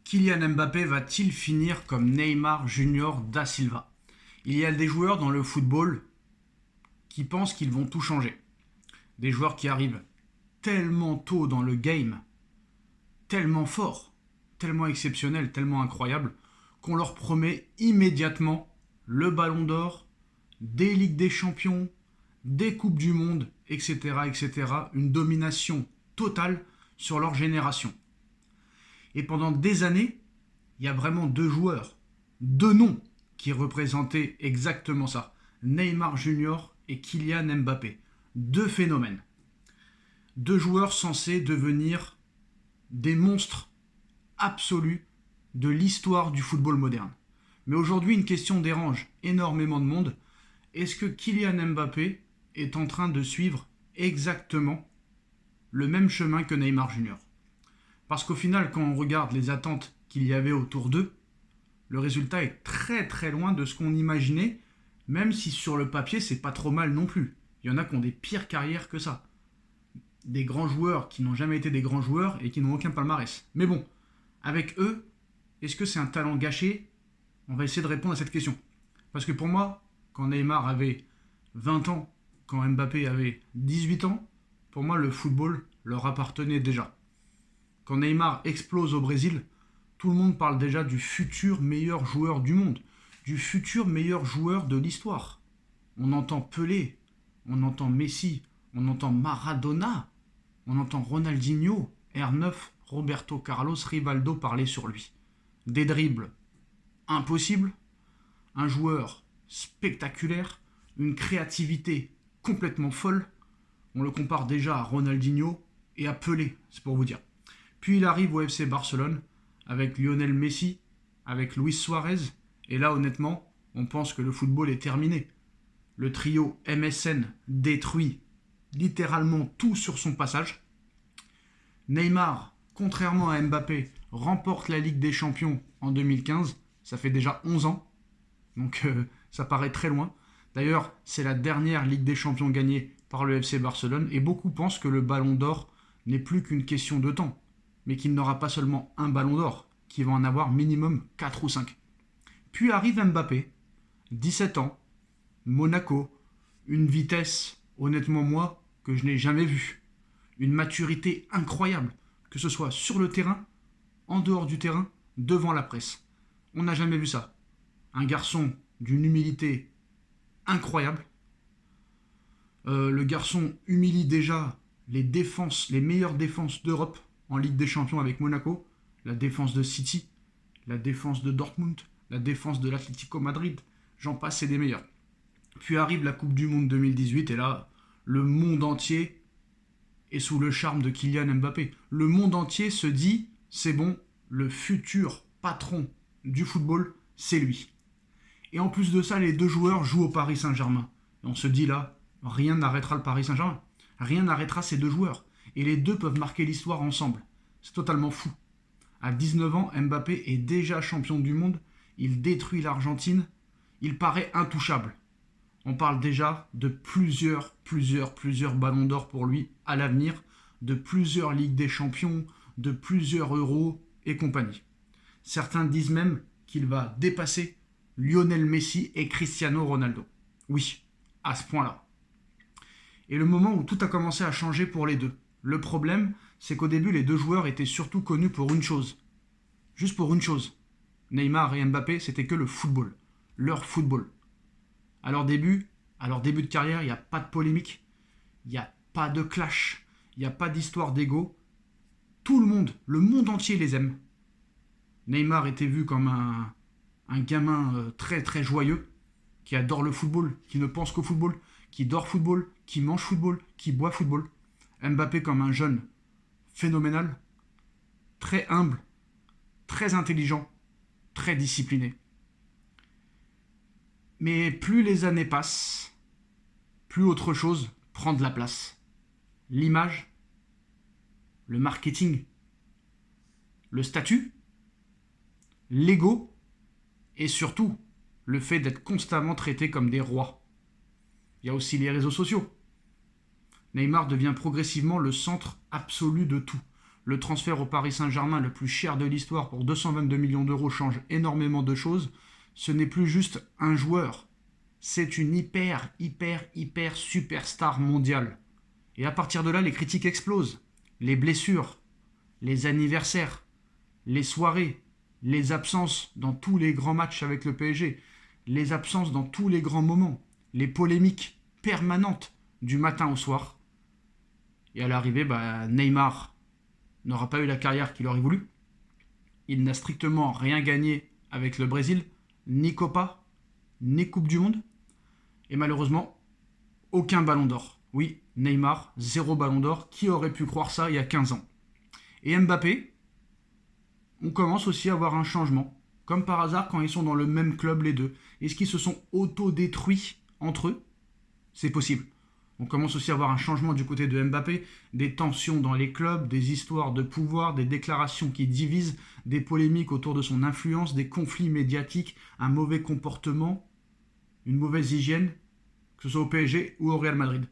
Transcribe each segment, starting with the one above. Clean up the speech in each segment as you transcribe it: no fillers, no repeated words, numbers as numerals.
Kylian Mbappé va-t-il finir comme Neymar Junior da Silva? Il y a des joueurs dans le football qui pensent qu'ils vont tout changer. Des joueurs qui arrivent tellement tôt dans le game, tellement forts, tellement exceptionnels, tellement incroyables, qu'on leur promet immédiatement le ballon d'or, des Ligues des Champions, des Coupes du Monde, etc., etc., une domination totale sur leur génération. Et pendant des années, il y a vraiment deux joueurs, deux noms qui représentaient exactement ça. Neymar Junior et Kylian Mbappé. Deux phénomènes. Deux joueurs censés devenir des monstres absolus de l'histoire du football moderne. Mais aujourd'hui, une question dérange énormément de monde. Est-ce que Kylian Mbappé est en train de suivre exactement le même chemin que Neymar Junior? Parce qu'au final, quand on regarde les attentes qu'il y avait autour d'eux, le résultat est très très loin de ce qu'on imaginait, même si sur le papier, c'est pas trop mal non plus. Il y en a qui ont des pires carrières que ça. Des grands joueurs qui n'ont jamais été des grands joueurs et qui n'ont aucun palmarès. Mais bon, avec eux, est-ce que c'est un talent gâché? On va essayer de répondre à cette question. Parce que pour moi, quand Neymar avait 20 ans, quand Mbappé avait 18 ans, pour moi, le football leur appartenait déjà. Quand Neymar explose au Brésil, tout le monde parle déjà du futur meilleur joueur du monde, du futur meilleur joueur de l'histoire. On entend Pelé, on entend Messi, on entend Maradona, on entend Ronaldinho, R9, Roberto Carlos, Rivaldo parler sur lui. Des dribbles impossibles, un joueur spectaculaire, une créativité complètement folle. On le compare déjà à Ronaldinho et à Pelé, c'est pour vous dire. Puis il arrive au FC Barcelone avec Lionel Messi, avec Luis Suarez, et là honnêtement, on pense que le football est terminé. Le trio MSN détruit littéralement tout sur son passage. Neymar, contrairement à Mbappé, remporte la Ligue des Champions en 2015. Ça fait déjà 11 ans, donc ça paraît très loin. D'ailleurs, c'est la dernière Ligue des Champions gagnée par le FC Barcelone, et beaucoup pensent que le Ballon d'Or n'est plus qu'une question de temps, mais qu'il n'aura pas seulement un Ballon d'Or, qu'il va en avoir minimum 4 ou 5. Puis arrive Mbappé, 17 ans, Monaco, une vitesse, honnêtement moi, que je n'ai jamais vue. Une maturité incroyable, que ce soit sur le terrain, en dehors du terrain, devant la presse. On n'a jamais vu ça. Un garçon d'une humilité incroyable. Le garçon humilie déjà les défenses, les meilleures défenses d'Europe en Ligue des Champions avec Monaco. La défense de City, la défense de Dortmund, la défense de l'Atlético Madrid. J'en passe, c'est des meilleurs. Puis arrive la Coupe du Monde 2018 et là, le monde entier est sous le charme de Kylian Mbappé. Le monde entier se dit, c'est bon, le futur patron du football, c'est lui. Et en plus de ça, les deux joueurs jouent au Paris Saint-Germain. Et on se dit là, rien n'arrêtera le Paris Saint-Germain. Rien n'arrêtera ces deux joueurs. Et les deux peuvent marquer l'histoire ensemble. C'est totalement fou. À 19 ans, Mbappé est déjà champion du monde. Il détruit l'Argentine. Il paraît intouchable. On parle déjà de plusieurs ballons d'or pour lui à l'avenir, de plusieurs Ligues des Champions, de plusieurs Euros et compagnie. Certains disent même qu'il va dépasser Lionel Messi et Cristiano Ronaldo. Oui, à ce point-là. Et le moment où tout a commencé à changer pour les deux. Le problème, c'est qu'au début, les deux joueurs étaient surtout connus pour une chose. Juste pour une chose. Neymar et Mbappé, c'était que le football. Leur football. À leur début de carrière, il n'y a pas de polémique, il n'y a pas de clash, il n'y a pas d'histoire d'ego. Tout le monde entier les aime. Neymar était vu comme un gamin très très joyeux, qui adore le football, qui ne pense qu'au football, qui dort football, qui mange football, qui boit football. Mbappé comme un jeune phénoménal, très humble, très intelligent, très discipliné. Mais plus les années passent, plus autre chose prend de la place. L'image, le marketing, le statut, l'ego et surtout le fait d'être constamment traité comme des rois. Il y a aussi les réseaux sociaux. Neymar devient progressivement le centre absolu de tout. le transfert au Paris Saint-Germain le plus cher de l'histoire pour 222 millions d'euros change énormément de choses. Ce n'est plus juste un joueur, c'est une hyper superstar mondiale. Et à partir de là, les critiques explosent. Les blessures, les anniversaires, les soirées, les absences dans tous les grands matchs avec le PSG, les absences dans tous les grands moments, les polémiques permanentes du matin au soir. Et à l'arrivée, Neymar n'aura pas eu la carrière qu'il aurait voulu. Il n'a strictement rien gagné avec le Brésil, ni Copa, ni Coupe du Monde. Et malheureusement, aucun ballon d'or. Oui, Neymar, 0 ballon d'or. Qui aurait pu croire ça il y a 15 ans? Et Mbappé, on commence aussi à avoir un changement. Comme par hasard, quand ils sont dans le même club les deux. Est-ce qu'ils se sont auto-détruits entre eux? C'est possible. On commence aussi à avoir un changement du côté de Mbappé, des tensions dans les clubs, des histoires de pouvoir, des déclarations qui divisent, des polémiques autour de son influence, des conflits médiatiques, un mauvais comportement, une mauvaise hygiène, que ce soit au PSG ou au Real Madrid.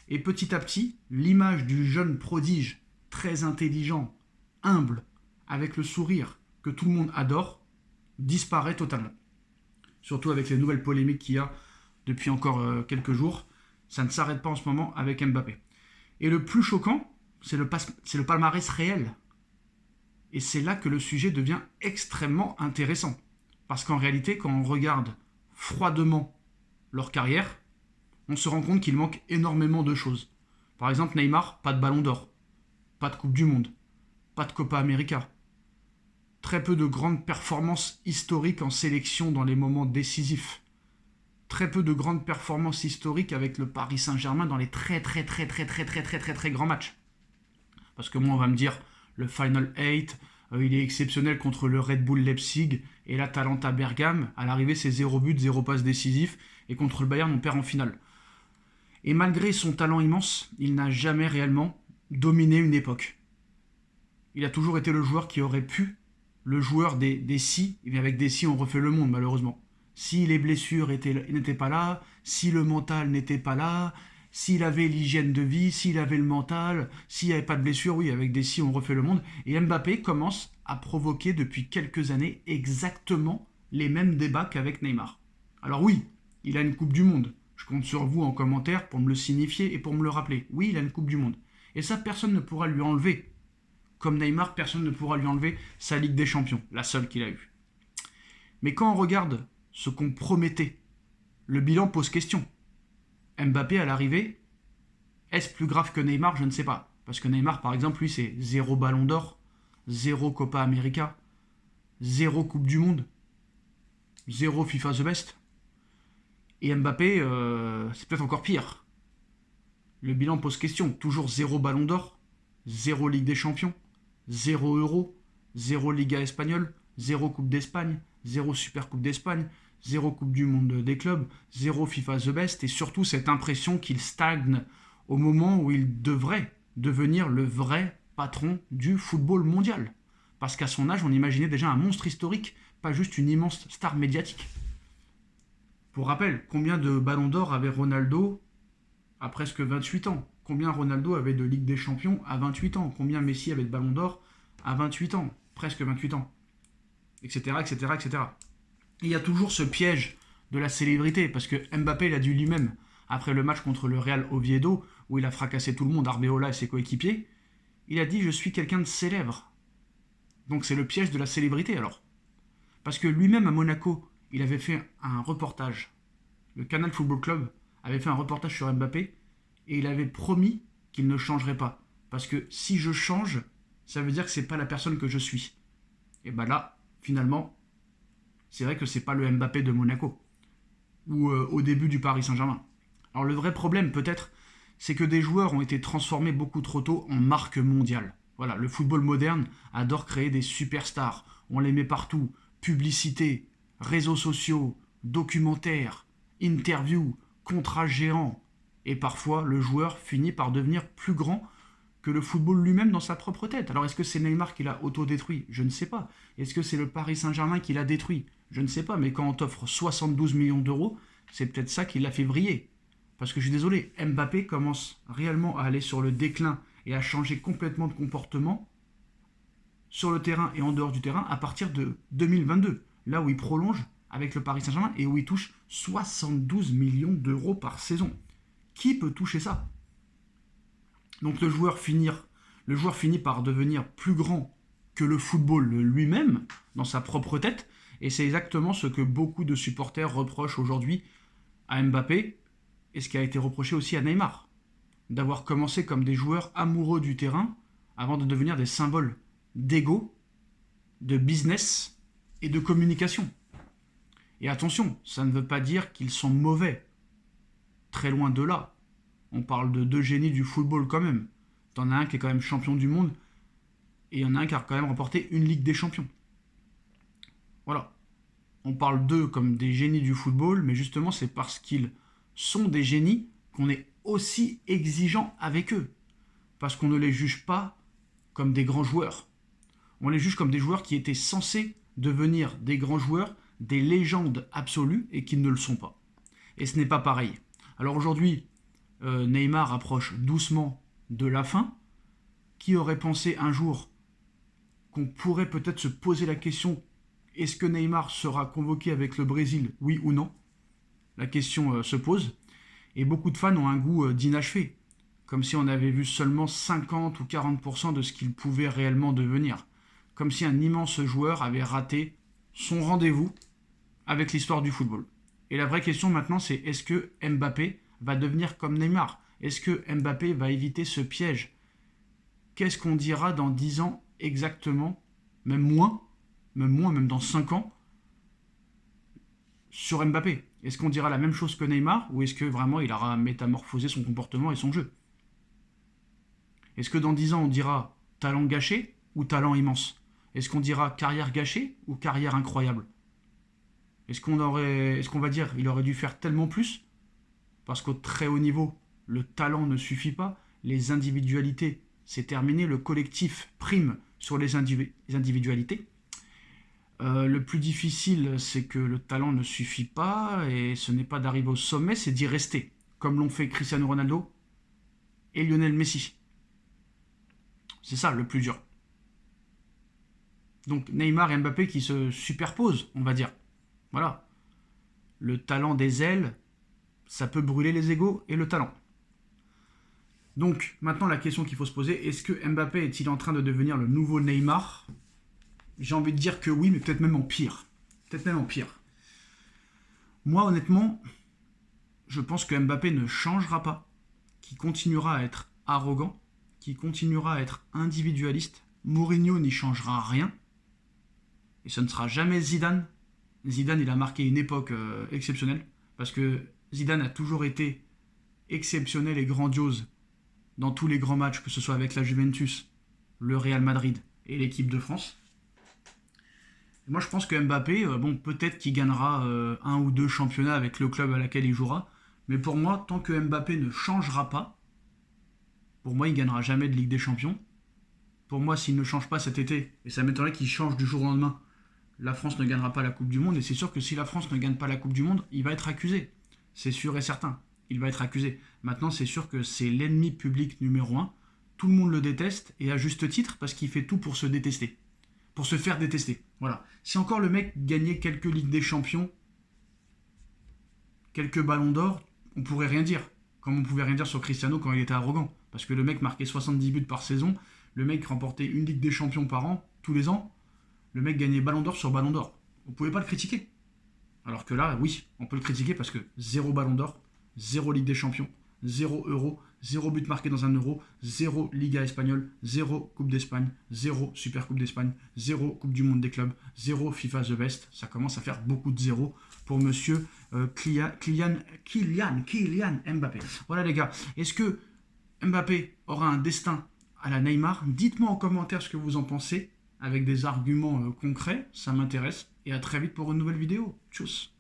Et petit à petit, l'image du jeune prodige, très intelligent, humble, avec le sourire que tout le monde adore, disparaît totalement. Surtout avec les nouvelles polémiques qu'il y a depuis encore quelques jours. Ça ne s'arrête pas en ce moment avec Mbappé. Et le plus choquant, c'est le palmarès réel. Et c'est là que le sujet devient extrêmement intéressant. Parce qu'en réalité, quand on regarde froidement leur carrière, on se rend compte qu'il manque énormément de choses. Par exemple, Neymar, pas de ballon d'or, pas de Coupe du Monde, pas de Copa América. Très peu de grandes performances historiques en sélection dans les moments décisifs. Très peu de grandes performances historiques avec le Paris Saint-Germain dans les très grands matchs. Parce que moi, on va me dire, le Final 8, il est exceptionnel contre le Red Bull Leipzig et l'Atalanta Bergame. À l'arrivée, c'est 0 but, 0 passe décisif. Et contre le Bayern, on perd en finale. Et malgré son talent immense, il n'a jamais réellement dominé une époque. Il a toujours été le joueur qui aurait pu, le joueur des si, et bien avec des si, on refait le monde, malheureusement. Si les blessures n'étaient pas là, si le mental n'était pas là, s'il avait l'hygiène de vie, s'il avait le mental, s'il n'y avait pas de blessure, oui, avec des si, on refait le monde. Et Mbappé commence à provoquer depuis quelques années exactement les mêmes débats qu'avec Neymar. Alors oui, il a une Coupe du Monde. Je compte sur vous en commentaire pour me le signifier et pour me le rappeler. Oui, il a une Coupe du Monde. Et ça, personne ne pourra lui enlever. Comme Neymar, personne ne pourra lui enlever sa Ligue des Champions, la seule qu'il a eue. Mais quand on regarde ce qu'on promettait, le bilan pose question. Mbappé à l'arrivée, est-ce plus grave que Neymar? Je ne sais pas. Parce que Neymar, par exemple, lui, c'est 0 ballon d'or, 0 Copa América, 0 Coupe du Monde, 0 FIFA The Best. Et Mbappé, c'est peut-être encore pire. Le bilan pose question. Toujours 0 ballon d'or, 0 Ligue des Champions, 0 Euro, 0 Liga espagnole, 0 Coupe d'Espagne, 0 Super Coupe d'Espagne, 0 Coupe du Monde des clubs, 0 FIFA The Best, et surtout cette impression qu'il stagne au moment où il devrait devenir le vrai patron du football mondial. Parce qu'à son âge, on imaginait déjà un monstre historique, pas juste une immense star médiatique. Pour rappel, combien de ballons d'or avait Ronaldo à presque 28 ans? Combien Ronaldo avait de Ligue des Champions à 28 ans? Combien Messi avait de ballons d'or à 28 ans? Presque 28 ans. Etc. Et il y a toujours ce piège de la célébrité, parce que Mbappé l'a dit lui-même, après le match contre le Real Oviedo, où il a fracassé tout le monde, Arbeloa et ses coéquipiers, il a dit « je suis quelqu'un de célèbre ». Donc c'est le piège de la célébrité alors. Parce que lui-même à Monaco, il avait fait un reportage. Le Canal Football Club avait fait un reportage sur Mbappé, et il avait promis qu'il ne changerait pas. Parce que si je change, ça veut dire que c'est pas la personne que je suis. Et ben là, finalement, c'est vrai que c'est pas le Mbappé de Monaco. Ou au début du Paris Saint-Germain. Alors le vrai problème peut-être, c'est que des joueurs ont été transformés beaucoup trop tôt en marque mondiale. Voilà, le football moderne adore créer des superstars. On les met partout. Publicité, réseaux sociaux, documentaires, interviews, contrats géants. Et parfois, le joueur finit par devenir plus grand que le football lui-même dans sa propre tête. Alors est-ce que c'est Neymar qui l'a auto-détruit? Je ne sais pas. Est-ce que c'est le Paris Saint-Germain qui l'a détruit? Je ne sais pas, mais quand on t'offre 72 millions d'euros, c'est peut-être ça qui l'a fait vriller. Parce que je suis désolé, Mbappé commence réellement à aller sur le déclin et à changer complètement de comportement sur le terrain et en dehors du terrain à partir de 2022, là où il prolonge avec le Paris Saint-Germain et où il touche 72 millions d'euros par saison. Qui peut toucher ça? Donc le joueur finit par devenir plus grand que le football lui-même, dans sa propre tête, et c'est exactement ce que beaucoup de supporters reprochent aujourd'hui à Mbappé, et ce qui a été reproché aussi à Neymar, d'avoir commencé comme des joueurs amoureux du terrain avant de devenir des symboles d'ego, de business et de communication. Et attention, ça ne veut pas dire qu'ils sont mauvais. Très loin de là. On parle de deux génies du football quand même. T'en as un qui est quand même champion du monde, et il y en a un qui a quand même remporté une Ligue des Champions. Voilà. On parle d'eux comme des génies du football, mais justement c'est parce qu'ils sont des génies qu'on est aussi exigeant avec eux. Parce qu'on ne les juge pas comme des grands joueurs. On les juge comme des joueurs qui étaient censés devenir des grands joueurs, des légendes absolues, et qui ne le sont pas. Et ce n'est pas pareil. Alors aujourd'hui, Neymar approche doucement de la fin. Qui aurait pensé un jour qu'on pourrait peut-être se poser la question, est-ce que Neymar sera convoqué avec le Brésil, oui ou non? La question se pose. Et beaucoup de fans ont un goût d'inachevé, comme si on avait vu seulement 50 ou 40% de ce qu'il pouvait réellement devenir. Comme si un immense joueur avait raté son rendez-vous avec l'histoire du football. Et la vraie question maintenant, c'est est-ce que Mbappé va devenir comme Neymar? Est-ce que Mbappé va éviter ce piège? Qu'est-ce qu'on dira dans 10 ans exactement, même dans 5 ans, sur Mbappé? Est-ce qu'on dira la même chose que Neymar, ou est-ce que vraiment il aura métamorphosé son comportement et son jeu? Est-ce que dans 10 ans on dira talent gâché ou talent immense? Est-ce qu'on dira carrière gâchée ou carrière incroyable? Est-ce qu'on va dire il aurait dû faire tellement plus? Parce qu'au très haut niveau, le talent ne suffit pas, les individualités, c'est terminé, le collectif prime sur les individualités. Le plus difficile, c'est que le talent ne suffit pas, et ce n'est pas d'arriver au sommet, c'est d'y rester, comme l'ont fait Cristiano Ronaldo et Lionel Messi. C'est ça le plus dur. Donc Neymar et Mbappé qui se superposent, on va dire. Voilà. Le talent des ailes, ça peut brûler les égos et le talent. Donc maintenant la question qu'il faut se poser, est-ce que Mbappé est-il en train de devenir le nouveau Neymar? J'ai envie de dire que oui, mais peut-être même en pire. Peut-être même en pire. Moi honnêtement, je pense que Mbappé ne changera pas, qu'il continuera à être arrogant, qu'il continuera à être individualiste. Mourinho n'y changera rien. Et ce ne sera jamais Zidane. Zidane, il a marqué une époque exceptionnelle, parce que Zidane a toujours été exceptionnel et grandiose dans tous les grands matchs, que ce soit avec la Juventus, le Real Madrid et l'équipe de France. Et moi je pense que Mbappé, peut-être qu'il gagnera un ou deux championnats avec le club à laquelle il jouera, mais pour moi, tant que Mbappé ne changera pas, pour moi il ne gagnera jamais de Ligue des Champions. Pour moi, s'il ne change pas cet été, et ça m'étonnerait qu'il change du jour au lendemain, la France ne gagnera pas la Coupe du Monde, et c'est sûr que si la France ne gagne pas la Coupe du Monde, il va être accusé. C'est sûr et certain, il va être accusé. Maintenant, c'est sûr que c'est l'ennemi public numéro 1, tout le monde le déteste, et à juste titre, parce qu'il fait tout pour se détester. Pour se faire détester, voilà. Si encore le mec gagnait quelques Ligues des Champions, quelques ballons d'or, on pourrait rien dire. Comme on pouvait rien dire sur Cristiano quand il était arrogant. Parce que le mec marquait 70 buts par saison, le mec remportait une Ligue des Champions par an, tous les ans, le mec gagnait ballon d'or sur ballon d'or. On pouvait pas le critiquer. Alors que là, oui, on peut le critiquer parce que 0 ballon d'or, 0 Ligue des Champions, 0 euro, 0 but marqué dans un euro, 0 Liga espagnole, 0 Coupe d'Espagne, 0 Super Coupe d'Espagne, 0 Coupe du Monde des clubs, 0 FIFA The Best. Ça commence à faire beaucoup de zéros pour monsieur Kylian Mbappé. Voilà les gars, est-ce que Mbappé aura un destin à la Neymar? Dites-moi en commentaire ce que vous en pensez, avec des arguments concrets, ça m'intéresse. Et à très vite pour une nouvelle vidéo. Tchuss.